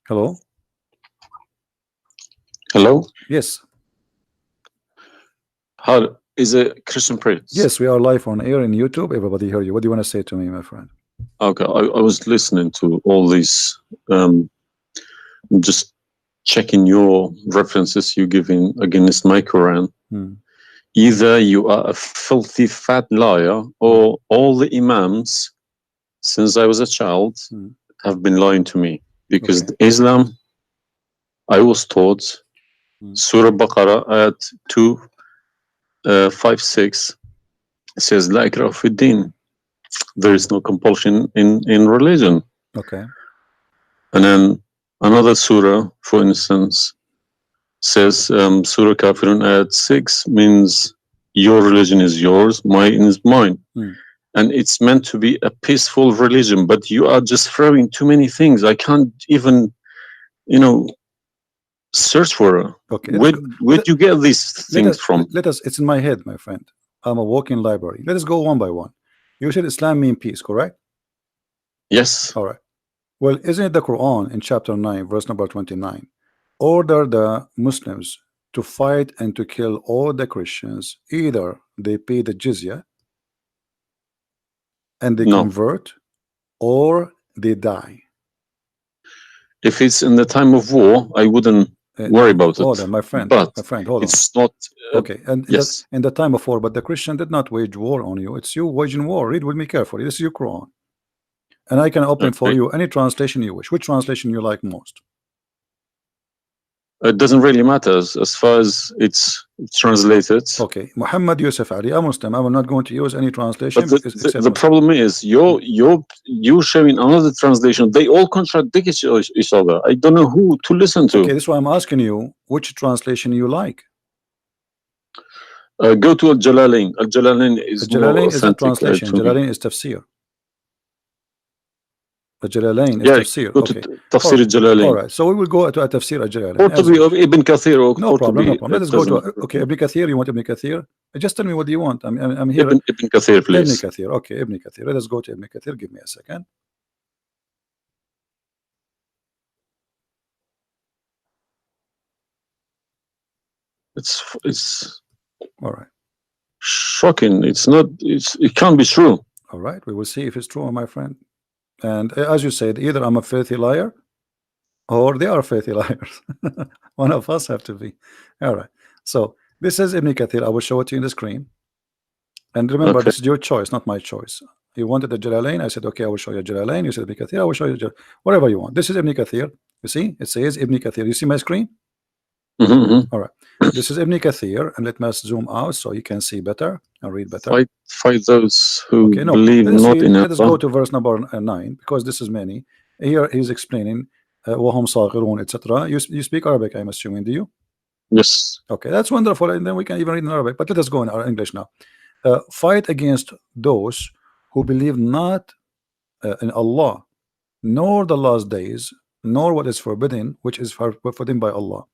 Hello? Hello? Yes. How is it Christian Prince? Yes, we are live on air in YouTube. Everybody hear you. What do you want to say to me, my friend? Okay, I was listening to all these, just checking your references you giving against my Quran. Either you are a filthy fat liar, or all the imams since I was a child have been lying to me, because Islam, I was taught Surah Baqarah at 256 says La ikraha fi din. There is no compulsion in religion. Okay. And then another surah, for instance, says Surah Kafirun at 6 means your religion is yours, mine is mine. And it's meant to be a peaceful religion, but you are just throwing too many things. I can't even, search for it. Okay. Where do you get these things from? It's in my head, my friend. I'm a walking library. Let us go one by one. You said Islam means peace, correct? Yes. All right. Well, isn't it the Quran in chapter 9, verse number 29, order the Muslims to fight and to kill all the Christians, either they pay the jizya and they convert, or they die? If it's in the time of war, I wouldn't worry about it. Hold on, my friend. But hold on. It's not. Okay, and yes, in the time of war, but the Christian did not wage war on you. It's you waging war. Read with me carefully. This is your Quran, and I can open for you any translation you wish. Which translation you like most? It doesn't really matter as far as it's translated. Okay, Muhammad Yusuf Ali, a Muslim. I will not going to use any translation. But the problem is you're showing another translation. They all contradict each other. I don't know who to listen to. Okay, this is why I'm asking you which translation you like. Go to Al-Jalalain. Al-Jalalain is Al-Jalalain is a translation. Jalalain is tafsir. Al-Jalalain is tafsir. Go to Tafsir Al-Jalalain. All right, so we will go to a tafsir Al-Jalalain. Qurtubi of Ibn Kathir. No problem, no problem. Let us go to Ibn Kathir. You want Ibn Kathir? Just tell me what do you want. I'm here. Ibn Kathir, please. Ibn Kathir. Okay, Ibn Kathir. Let us go to Ibn Kathir. Give me a second. It's all right. Shocking. It can't be true. All right, we will see if it's true, my friend. And as you said, either I'm a filthy liar or they are filthy liars. One of us have to be. All right, so this is Ibn Kathir. I will show it to you in the screen, and remember, this is your choice, not my choice. You wanted the Jalalain, I said okay, I will show you Jalalain. You said Ibn Kathir, I will show you whatever you want. This is Ibn Kathir. You see, it says Ibn Kathir. You see my screen? All right, this is Ibn Kathir, and let me zoom out so you can see better and read better. Fight those who believe not in Allah. Let us go to verse number 9, because this is many. Here he's explaining وهم صاغرون, etc. You speak Arabic, I'm assuming, do you? Yes. Okay, that's wonderful, and then we can even read in Arabic. But let us go in our English now. Fight against those who believe not in Allah, nor the last days, nor what is forbidden, which is forbidden by Allah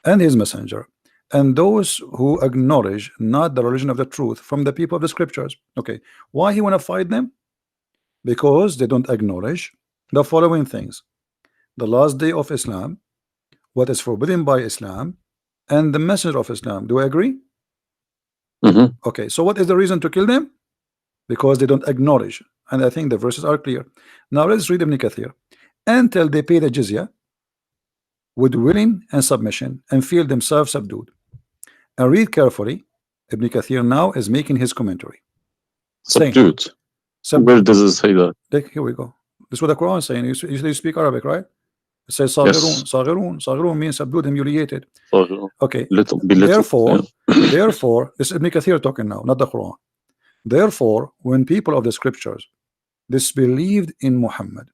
and His Messenger, and those who acknowledge not the religion of the truth from the people of the scriptures. Okay, why he want to fight them? Because they don't acknowledge the following things: the last day of Islam, what is forbidden by Islam, and the messenger of Islam. Do I agree? Okay, so what is the reason to kill them? Because they don't acknowledge, and I think the verses are clear. Now let's read Ibn Kathir. Until they pay the jizya with willing and submission and feel themselves subdued. And read carefully. Ibn Kathir now is making his commentary. Subdued. Where does it say that? Here we go. This is what the Quran is saying. You speak Arabic, right? It says Saghirun. Saghirun. Saghirun means subdued, humiliated. Okay. Therefore, this is Ibn Kathir talking now, not the Quran. Therefore, when people of the scriptures disbelieved in Muhammad,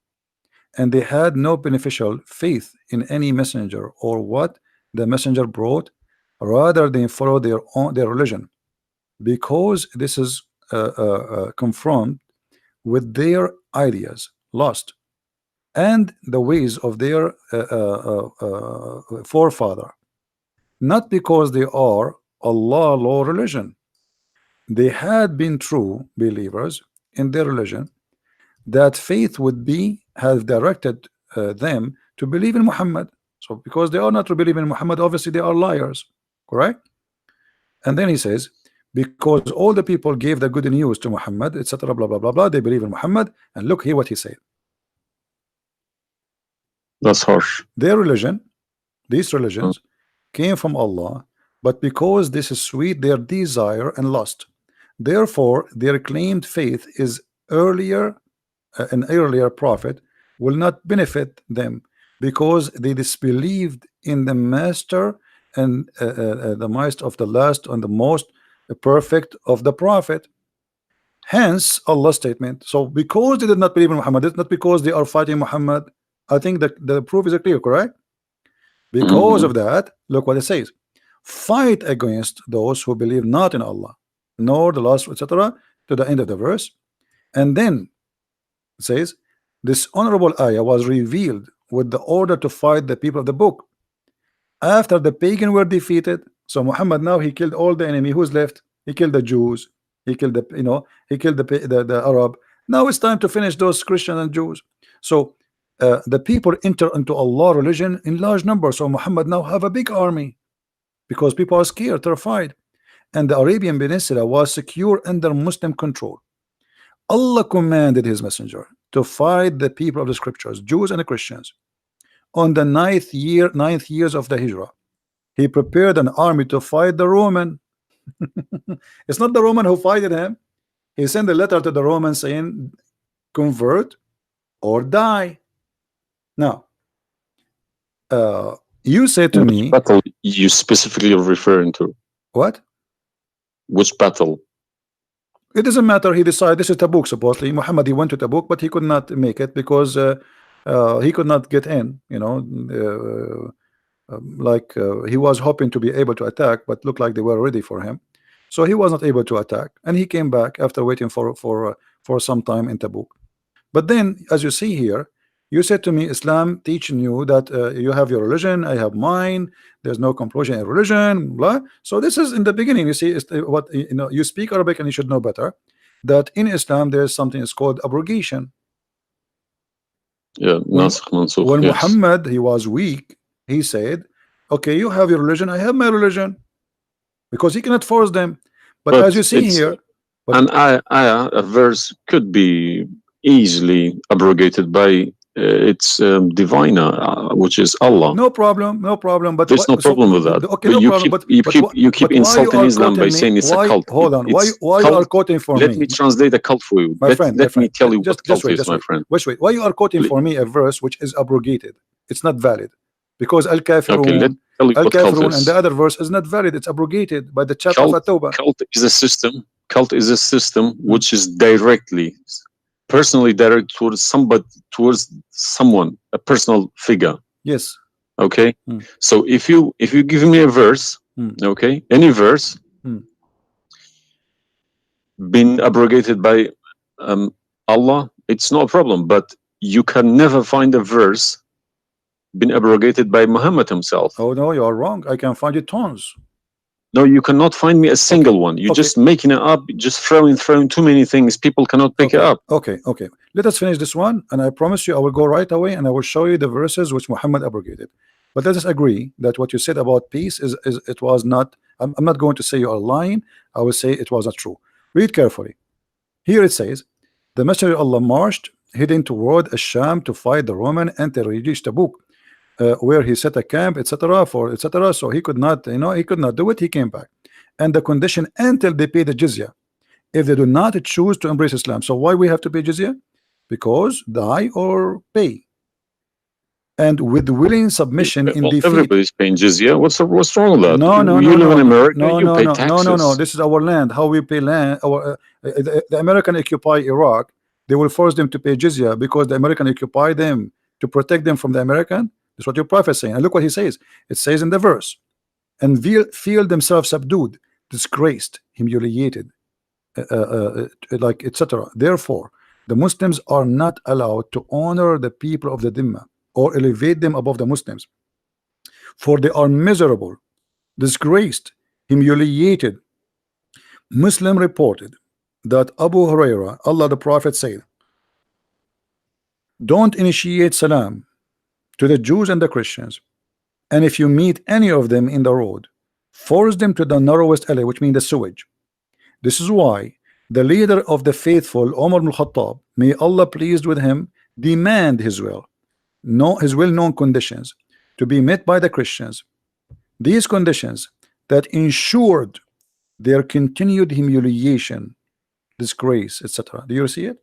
and they had no beneficial faith in any messenger or what the messenger brought, rather than follow their religion, because this is confront with their ideas, lost, and the ways of their forefather, not because they are Allah law religion. They had been true believers in their religion, that faith would be have directed them to believe in Muhammad. So because they are not to believe in Muhammad, obviously they are liars, correct? And then he says, because all the people gave the good news to Muhammad, etc., blah blah blah blah, they believe in Muhammad. And look here what he said. That's harsh. Their religion, these religions, came from Allah, but because this is sweet, their desire and lust. Therefore, their claimed faith is earlier, an earlier prophet will not benefit them because they disbelieved in the master and the might of the last and the most perfect of the prophet. Hence Allah's statement. So because they did not believe in Muhammad, it's not because they are fighting Muhammad. I think that the proof is clear, correct? Because of that, look what it says: fight against those who believe not in Allah nor the last, etc., to the end of the verse. And then it says this honorable ayah was revealed with the order to fight the people of the book after the pagan were defeated. So Muhammad now he killed all the enemy. Who's left? He killed the Jews, he killed the, he killed the Arab. Now it's time to finish those Christians and Jews. So the people enter into Allah religion in large numbers. So Muhammad now have a big army because people are scared, terrified, and the Arabian Peninsula was secure under Muslim control. Allah commanded his messenger to fight the people of the scriptures, Jews and Christians. On the ninth years of the Hijrah, he prepared an army to fight the Roman. It's not the Roman who fighted him. He sent a letter to the Romans saying, convert or die. Now, you say to me, battle you specifically are referring to? What? Which battle? It doesn't matter. He decided this is Tabuk. Supposedly, Muhammad, he went to Tabuk, but he could not make it because he could not get in. He was hoping to be able to attack, but looked like they were ready for him, so he was not able to attack, and he came back after waiting for some time in Tabuk. But then, as you see here, you said to me, Islam teaching you that you have your religion, I have mine. There's no compulsion in religion, blah. So this is in the beginning. You see, what you speak Arabic and you should know better that in Islam there is something is called abrogation. Yeah, when yes. Muhammad he was weak, he said, "Okay, you have your religion, I have my religion," because he cannot force them. But as you see here, a verse could be easily abrogated by its diviner, which is Allah. No problem, no problem. But there's no problem with that. Okay, but no problem. You keep insulting Islam by saying it's a cult. Hold on. Why you are quoting for me? Let me translate a cult for you. Let me tell you what cult is, my friend. Wait. Why you are quoting for me a verse which is abrogated? It's not valid because al-kafirun, and the other verse is not valid. It's abrogated by the chapter of At-Tawbah. Cult is a system. Cult is a system which is personally directed towards someone, a personal figure. Yes. Okay. So if you give me a verse, okay, any verse been abrogated by Allah, it's no problem. But you can never find a verse been abrogated by Muhammad himself. Oh no, you are wrong. I can find it tons. No, you cannot find me a single one. You're just making it up, just throwing too many things. People cannot pick it up. Okay. Let us finish this one, and I promise you I will go right away and I will show you the verses which Muhammad abrogated. But let us agree that what you said about peace is it was not. I'm not going to say you are lying. I will say it was not true. Read carefully. Here it says, the Messenger of Allah marched heading toward Asham to fight the Roman until he reached Tabuk, where he set a camp, etc. So he could not, he could not do it. He came back, and the condition until they pay the jizya. If they do not choose to embrace Islam, so why we have to pay jizya? Because die or pay. And with willing submission in defeat. Everybody's paying jizya. What's wrong with that? No. You live in America. You pay taxes. No. This is our land. How we pay land? The American occupy Iraq. They will force them to pay jizya because the American occupy them to protect them from the American. That's what your prophet is saying. And look what he says. It says in the verse, and feel themselves subdued, disgraced, humiliated, like etc. Therefore, the Muslims are not allowed to honor the people of the Dhimma or elevate them above the Muslims, for they are miserable, disgraced, humiliated. Muslim reported that Abu Huraira, Allah the Prophet said, don't initiate salam to the Jews and the Christians, and if you meet any of them in the road, force them to the narrowest alley, which means the sewage. This is why the leader of the faithful, Umar ibn Khattab, may Allah pleased with him, demand his well-known conditions to be met by the Christians. These conditions that ensured their continued humiliation, disgrace, etc. Do you see it?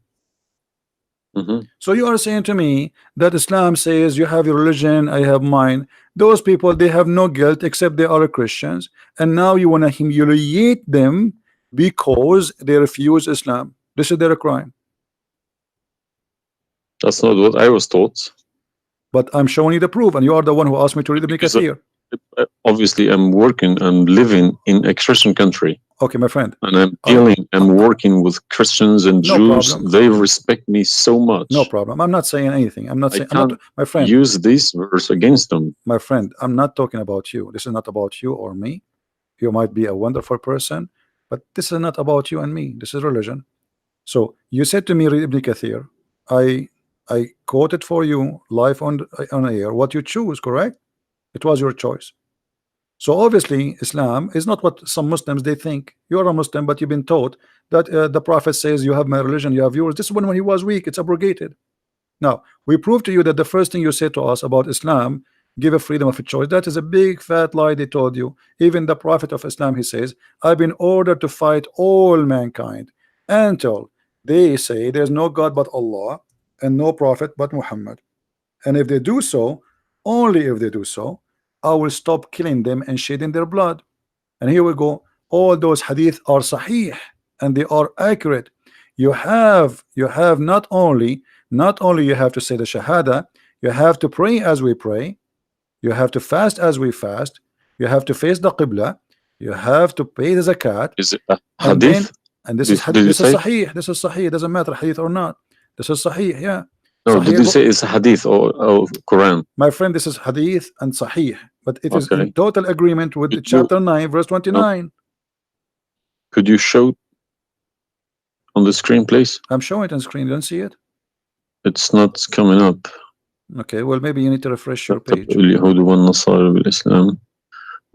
So you are saying to me that Islam says you have your religion, I have mine. Those people, they have no guilt except they are Christians, and now you want to humiliate them because they refuse Islam. This is their crime. That's not what I was taught. But I'm showing you the proof, and you are the one who asked me to read Ibn Kathir. Obviously, I'm working and living in a Christian country. Okay, my friend. And I'm working with Christians and Jews. Problem. They respect me so much. No problem. I'm not saying anything. I'm not saying. I can't my friend. Use this verse against them. My friend, I'm not talking about you. This is not about you or me. You might be a wonderful person, but this is not about you and me. This is religion. So you said to me, read Ibn Kathir. I quoted for you live on air what you choose, correct? It was your choice. So obviously Islam is not what some Muslims they think. You're a Muslim, but you've been taught that the Prophet says you have my religion, you have yours. This is when he was weak, it's abrogated. Now we prove to you that the first thing you said to us about Islam, give a freedom of a choice, that is a big fat lie they told you. Even the Prophet of Islam, he says, I've been ordered to fight all mankind until they say there's no God but Allah and no prophet but Muhammad, and if they do so, only if they do so, I will stop killing them and shedding their blood. And here we go, all those hadith are sahih and they are accurate. You have not only you have to say the shahada, you have to pray as we pray, you have to fast as we fast, you have to face the qibla, you have to pay the zakat. Is it a hadith? And this is sahih. This is sahih. It doesn't matter hadith or not. This is sahih, yeah. No, Sahih, did you say it's a hadith or Quran? My friend, this is hadith and sahih, but it is in total agreement with chapter 9, verse 29. No. Could you show on the screen, please? I'm showing it on screen. You don't see it? It's not coming up. Okay, well, maybe you need to refresh your page.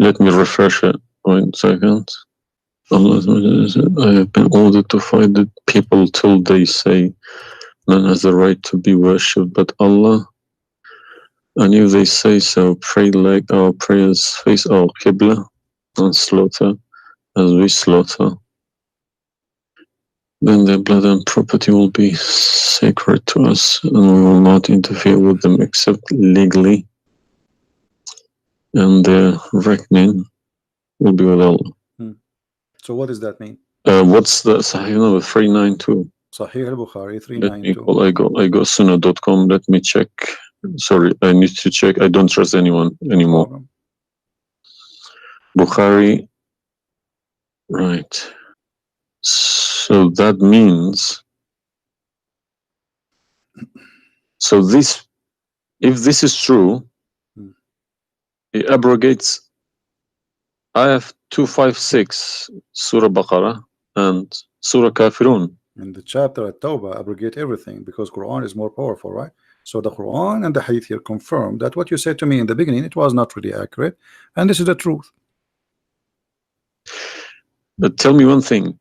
Let me refresh it. 1 second. I have been ordered to fight the people till they say none has the right to be worshipped but Allah, and if they say so, pray like our prayers, face our qibla, and slaughter as we slaughter. Then their blood and property will be sacred to us, and we will not interfere with them except legally, and their reckoning will be with Allah. So what does that mean? What's the Sahih number? 392. Sahih al-Bukhari 392. I go sunnah.com. Let me check. Sorry, I need to check. I don't trust anyone anymore. Bukhari. Right. So that means, so this, if this is true, it abrogates Ayah 256, Surah Baqarah, and Surah Kafirun. In the chapter at Tawbah, abrogate everything because Quran is more powerful, right? So the Quran and the Hadith here confirm that what you said to me in the beginning, it was not really accurate, and this is the truth. But tell me one thing: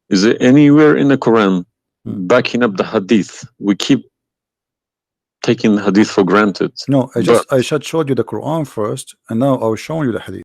is there anywhere in the Quran backing up the Hadith? We keep taking the Hadith for granted. No, I just showed you the Quran first, and now I was showing you the Hadith.